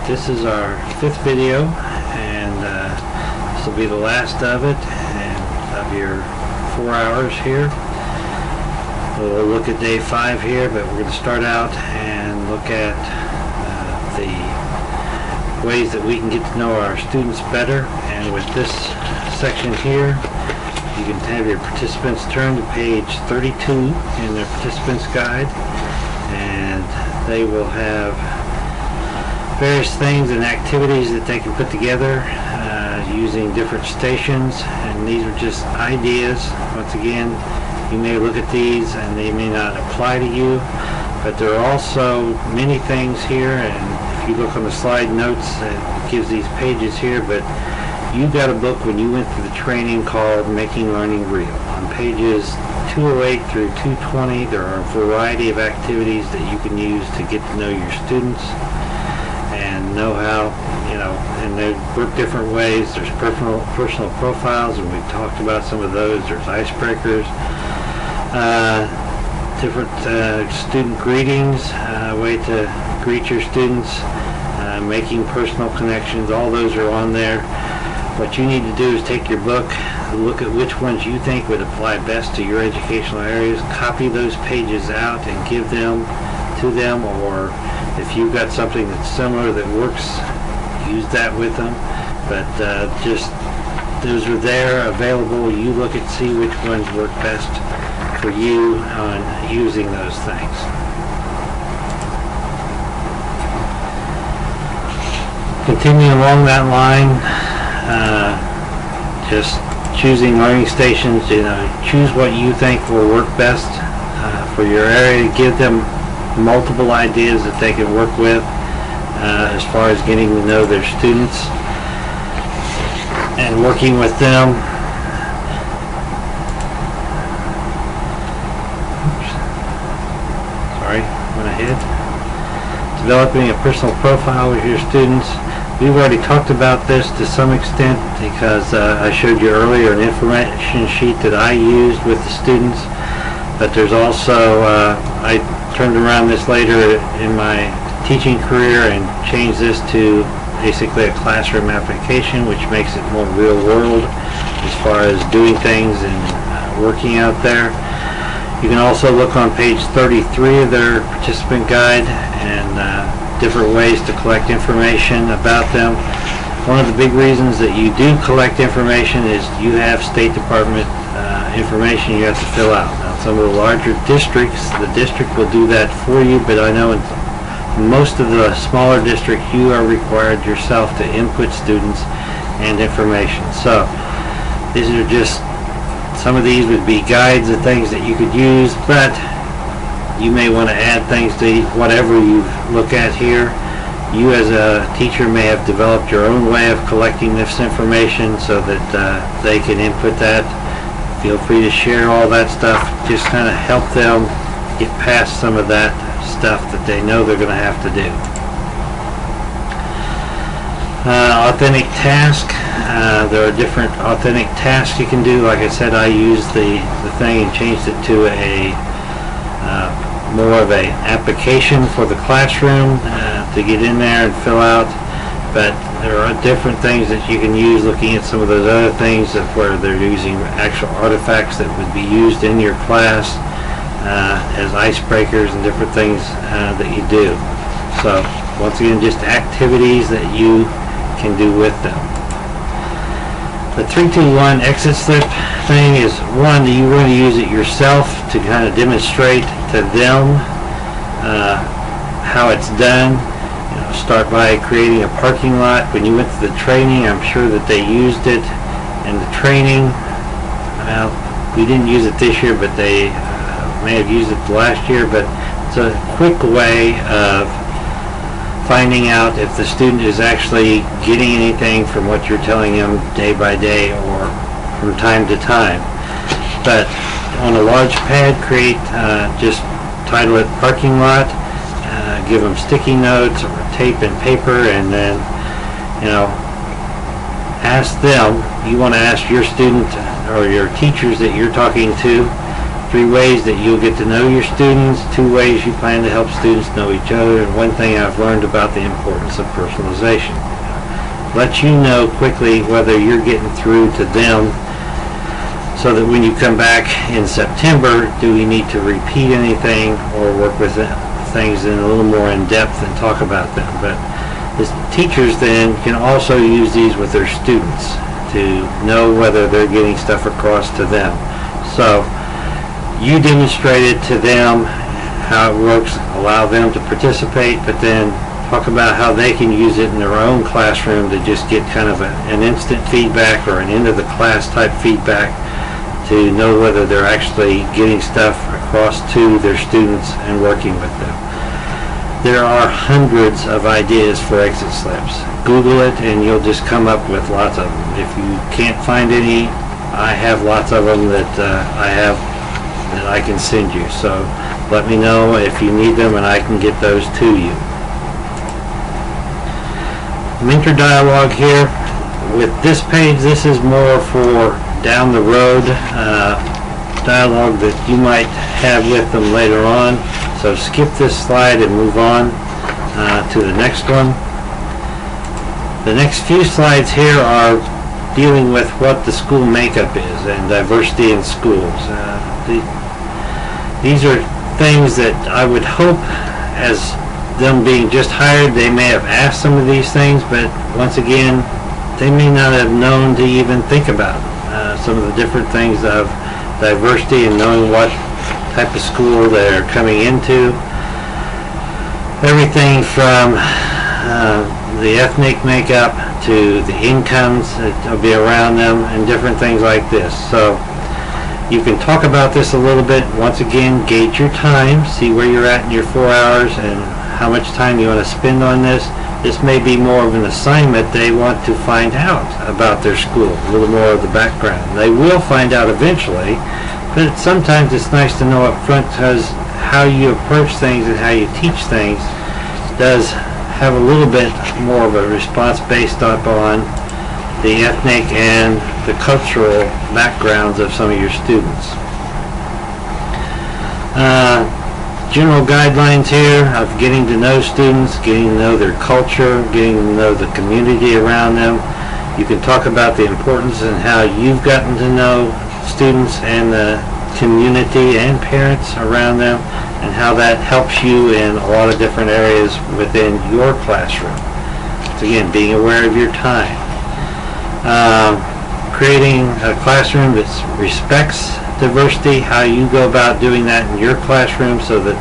This is our 5th video, and this will be the last of it, and of your 4 hours here. We'll look at day 5 here, but we're going to start out and look at the ways that we can get to know our students better. And with this section here, you can have your participants turn to page 32 in their participants guide, and they will have various things and activities that they can put together using different stations, and these are just ideas. Once again, you may look at these and they may not apply to you, but there are also many things here, and if you look on the slide notes, it gives these pages here, but you got a book when you went through the training called Making Learning Real. On pages 208 through 220, there are a variety of activities that you can use to get to know your students and know how, and they work different ways. There's personal profiles, and we've talked about some of those. There's icebreakers, different student greetings, way to greet your students, making personal connections. All those are on there. What you need to do is take your book, look at which ones you think would apply best to your educational areas, copy those pages out and give them to them, or if you've got something that's similar that works, use that with them. But just those are there, available. You look and see which ones work best for you on using those things. Continue along that line, just choosing learning stations. Choose what you think will work best for your area. Give them multiple ideas that they can work with as far as getting to know their students and working with them. Oops. Sorry, went ahead. Developing a personal profile with your students. We've already talked about this to some extent because I showed you earlier an information sheet that I used with the students, but there's also, I turned around this later in my teaching career and changed this to basically a classroom application, which makes it more real world as far as doing things and working out there. You can also look on page 33 of their participant guide and different ways to collect information about them. One of the big reasons that you do collect information is you have State Department information you have to fill out. Now, some of the larger districts, the district will do that for you, but I know in most of the smaller districts you are required yourself to input students and information. So these are just, some of these would be guides and things that you could use, but you may want to add things to whatever you look at here. You as a teacher may have developed your own way of collecting this information so that they can input that. Feel free to share all that stuff. Just kind of help them get past some of that stuff that they know they're going to have to do. Authentic task. There are different authentic tasks you can do. Like I said, I used the thing and changed it to a more of a application for the classroom to get in there and fill out. But there are different things that you can use, looking at some of those other things where they're using actual artifacts that would be used in your class as icebreakers and different things that you do. So once again, just activities that you can do with them. The 3-2-1 exit slip thing is, one, do you want to use it yourself to kind of demonstrate to them how it's done? Start by creating a parking lot. When you went to the training, I'm sure that they used it in the training. Well, we didn't use it this year, but they may have used it last year. But it's a quick way of finding out if the student is actually getting anything from what you're telling them day by day or from time to time. But on a large pad, create, just title it parking lot, give them sticky notes or tape and paper, and then ask them. You want to ask your student or your teachers that you're talking to 3 ways that you'll get to know your students, 2 ways you plan to help students know each other, and 1 thing I've learned about the importance of personalization. Let you know quickly whether you're getting through to them, so that when you come back in September, do we need to repeat anything or work with things in a little more in depth and talk about them. But the teachers then can also use these with their students to know whether they're getting stuff across to them. So you demonstrated to them how it works, allow them to participate, but then talk about how they can use it in their own classroom to just get kind of an instant feedback or an end of the class type feedback to know whether they're actually getting stuff across to their students and working with them. There are hundreds of ideas for exit slips. Google it and you'll just come up with lots of them. If you can't find any, I have lots of them that I can send you. So let me know if you need them and I can get those to you. Mentor dialogue here. With this page, this is more for down the road dialogue that you might have with them later on. So skip this slide and move on to the next one. The next few slides here are dealing with what the school makeup is and diversity in schools. These are things that I would hope, as them being just hired, they may have asked some of these things, but once again, they may not have known to even think about some of the different things of diversity and knowing what type of school they're coming into. Everything from the ethnic makeup to the incomes that will be around them and different things like this. So you can talk about this a little bit. Once again, gauge your time, see where you're at in your 4 hours and how much time you want to spend on this. This may be more of an assignment. They want to find out about their school, a little more of the background. They will find out eventually, but sometimes it's nice to know up front, because how you approach things and how you teach things does have a little bit more of a response based upon the ethnic and the cultural backgrounds of some of your students. General guidelines here of getting to know students, getting to know their culture, getting to know the community around them. You can talk about the importance and how you've gotten to know students and the community and parents around them, and how that helps you in a lot of different areas within your classroom. So again, being aware of your time. Creating a classroom that respects diversity, how you go about doing that in your classroom so that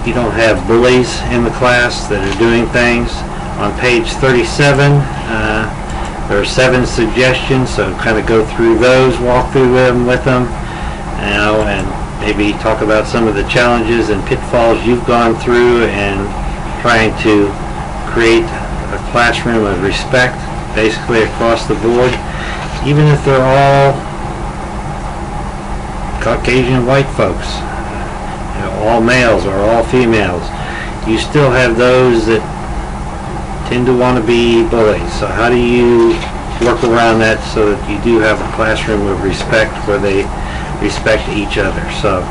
you don't have bullies in the class that are doing things. On page 37, there are 7 suggestions, so kind of go through those, walk through them with them, and maybe talk about some of the challenges and pitfalls you've gone through and trying to create a classroom of respect basically across the board, even if they're all Caucasian white folks, all males or all females. You still have those that tend to want to be bullies. So how do you work around that so that you do have a classroom of respect where they respect each other? So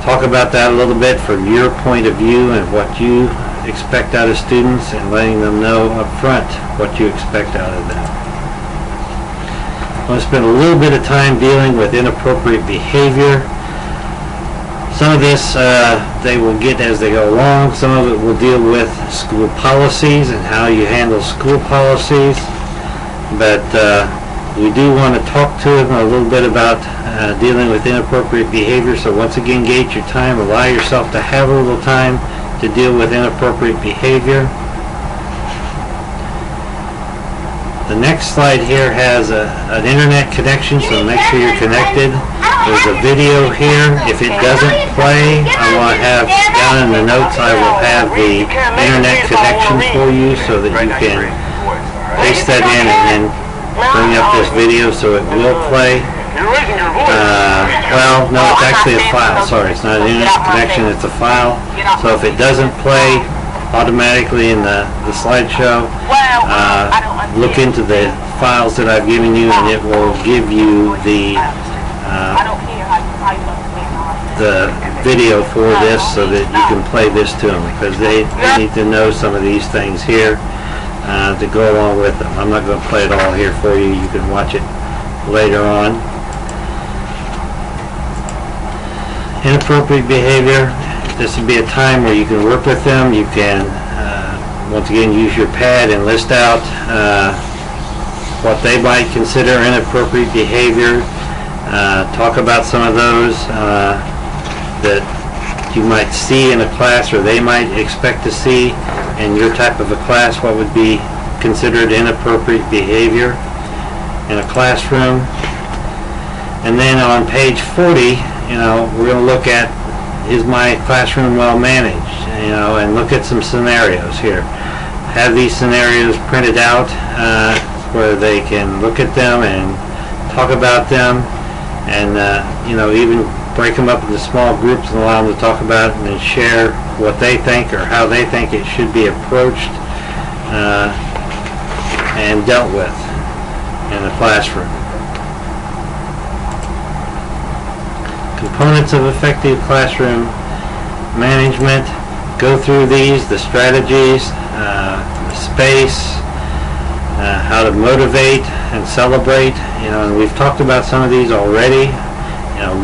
talk about that a little bit from your point of view and what you expect out of students, and letting them know up front what you expect out of them. I'm going to spend a little bit of time dealing with inappropriate behavior. Some of this they will get as they go along. Some of it will deal with school policies and how you handle school policies. But we do want to talk to them a little bit about dealing with inappropriate behavior. So once again, gauge your time. Allow yourself to have a little time to deal with inappropriate behavior. The next slide here has an internet connection, so make sure you're connected. There's a video here. If it doesn't play, I want to have down in the notes, I will have the internet connection for you so that you can paste that in and then bring up this video so it will play. Well, no, it's actually a file. Sorry, it's not an internet connection, it's a file. So if it doesn't play automatically in the slideshow, look into the files that I've given you and it will give you the the video for this so that you can play this to them, because they need to know some of these things here to go along with them. I'm not going to play it all here for you. You can watch it later on. Inappropriate behavior. This would be a time where you can work with them. You can once again use your pad and list out what they might consider inappropriate behavior. Talk about some of those that you might see in a class, or they might expect to see in your type of a class. What would be considered inappropriate behavior in a classroom. And then on page 40, we're going to look at, is my classroom well managed, and look at some scenarios here. Have these scenarios printed out where they can look at them and talk about them, and even break them up into small groups and allow them to talk about it and then share what they think or how they think it should be approached and dealt with in the classroom. Components of effective classroom management. Go through these, the strategies, the space, how to motivate and celebrate, and we've talked about some of these already.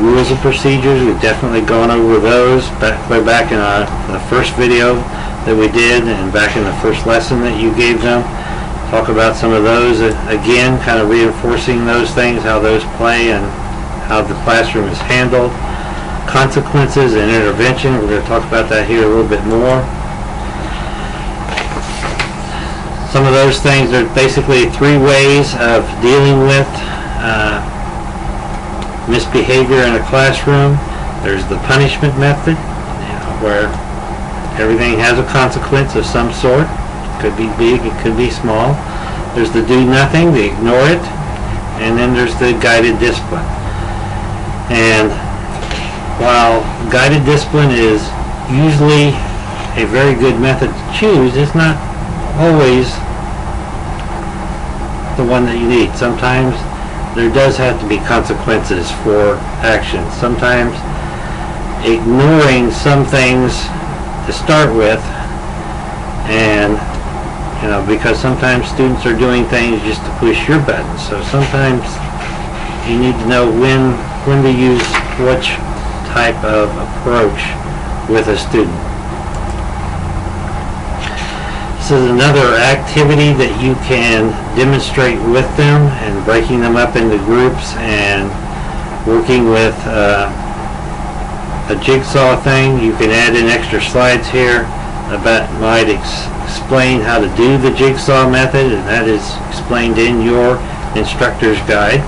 Rules and procedures, we've definitely gone over those clear back in the first video that we did, and back in the first lesson that you gave them. Talk about some of those again, kind of reinforcing those things, how those play and how the classroom is handled. Consequences and intervention, we're going to talk about that here a little bit more. Some of those things are basically 3 ways of dealing with misbehavior in a classroom. There's the punishment method, where everything has a consequence of some sort. It could be big, it could be small. There's the do nothing, the ignore it, and then there's the guided discipline. And while guided discipline is usually a very good method to choose, it's not always the one that you need. Sometimes there does have to be consequences for actions. Sometimes ignoring some things to start with, and because sometimes students are doing things just to push your buttons. So sometimes you need to know when to use which type of approach with a student. This is another activity that you can demonstrate with them, and breaking them up into groups and working with a jigsaw thing. You can add in extra slides here that might explain how to do the jigsaw method, and that is explained in your instructor's guide.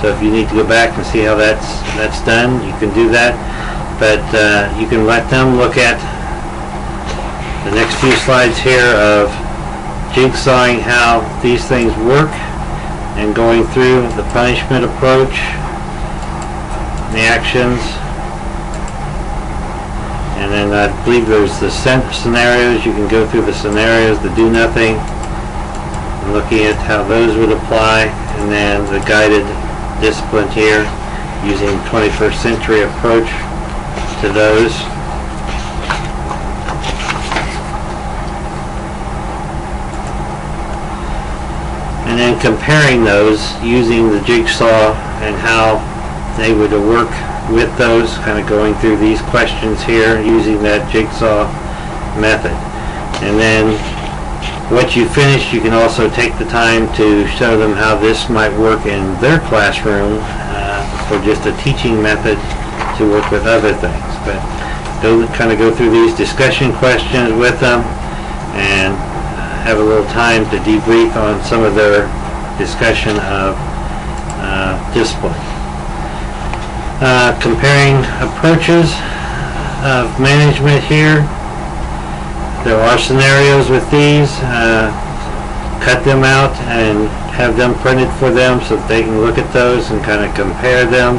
So if you need to go back and see how that's done, you can do that. But you can let them look at the next few slides here of jigsawing how these things work, and going through the punishment approach, the actions, and then I believe there's the scenarios. You can go through the scenarios, the do nothing, and looking at how those would apply, and then the guided discipline here, using 21st century approach to those. And then comparing those using the jigsaw and how they would work with those, kind of going through these questions here using that jigsaw method. And then once you finish, you can also take the time to show them how this might work in their classroom, or just a teaching method to work with other things. But kind of go through these discussion questions with them, and have a little time to debrief on some of their discussion of discipline. Comparing approaches of management here. There are scenarios with these. Cut them out and have them printed for them so that they can look at those and kind of compare them,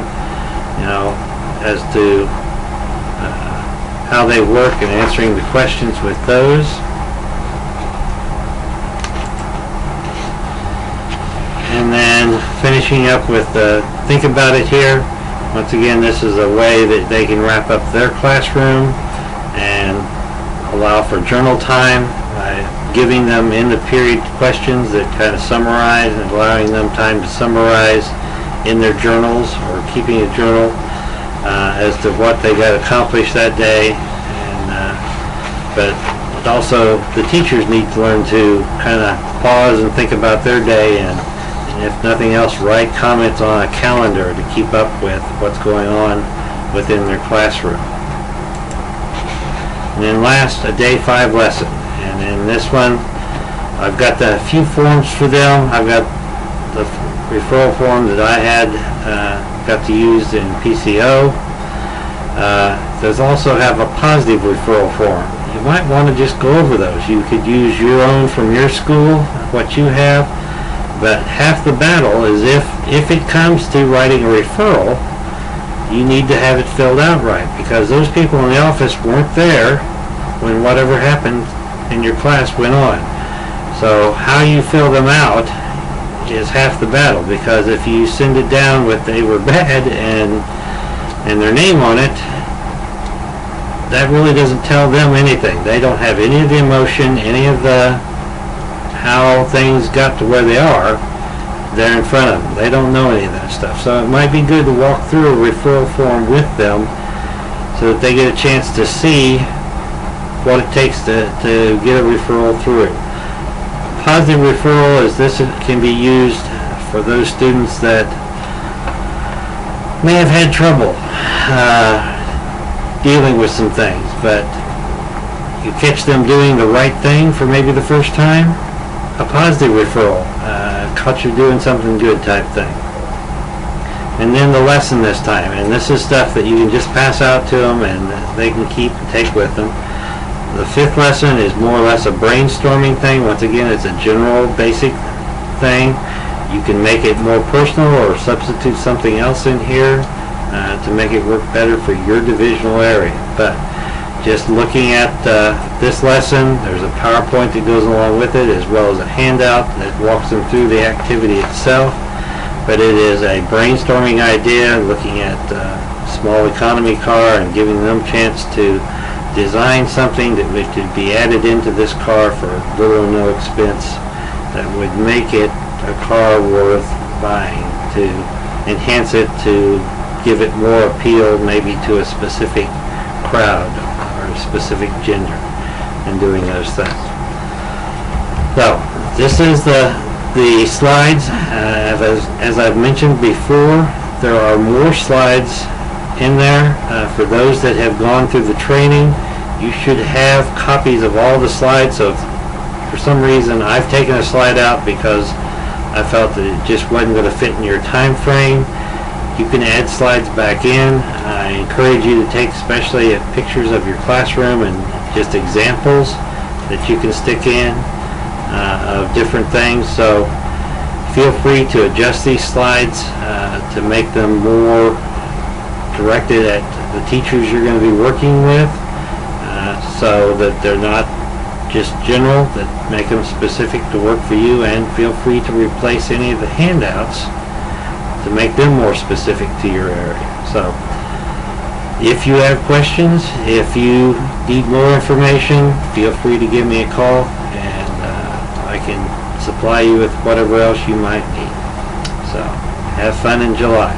as to how they work, and answering the questions with those. And then finishing up with think about it here. Once again, this is a way that they can wrap up their classroom and allow for journal time by giving them in the period questions that kind of summarize and allowing them time to summarize in their journals or keeping a journal as to what they got accomplished that day. And but also the teachers need to learn to kind of pause and think about their day, and if nothing else, write comments on a calendar to keep up with what's going on within their classroom. And then last, a day 5 lesson. And in this one, I've got a few forms for them. I've got the referral form that I had got to use in PCO. There's also have a positive referral form. You might want to just go over those. You could use your own from your school, what you have. But half the battle is if it comes to writing a referral, you need to have it filled out right, because those people in the office weren't there when whatever happened in your class went on. So how you fill them out is half the battle, because if you send it down with they were bad and their name on it, that really doesn't tell them anything. They don't have any of the emotion, any of the how things got to where they are there in front of them. They don't know any of that stuff. So it might be good to walk through a referral form with them so that they get a chance to see what it takes to get a referral through. Positive referral is this can be used for those students that may have had trouble dealing with some things, but you catch them doing the right thing for maybe the first time. A positive referral, caught you doing something good type thing. And then the lesson this time, and this is stuff that you can just pass out to them and they can keep and take with them. The 5th lesson is more or less a brainstorming thing. Once again, it's a general basic thing. You can make it more personal or substitute something else in here to make it work better for your divisional area. But just looking at this lesson, there's a PowerPoint that goes along with it, as well as a handout that walks them through the activity itself. But it is a brainstorming idea, looking at small economy car and giving them a chance to design something that would be added into this car for little or no expense that would make it a car worth buying, to enhance it, to give it more appeal maybe to a specific crowd or a specific gender in doing those things. So this is the slides. As I've mentioned before, there are more slides in there for those that have gone through the training. You should have copies of all the slides. So if for some reason I've taken a slide out because I felt that it just wasn't going to fit in your time frame, you can add slides back in. I encourage you to take especially pictures of your classroom and just examples that you can stick in of different things. So feel free to adjust these slides to make them more directed at the teachers you're going to be working with, so that they're not just general, that make them specific to work for you. And feel free to replace any of the handouts to make them more specific to your area. So if you have questions, if you need more information, feel free to give me a call, and I can supply you with whatever else you might need. So have fun in July.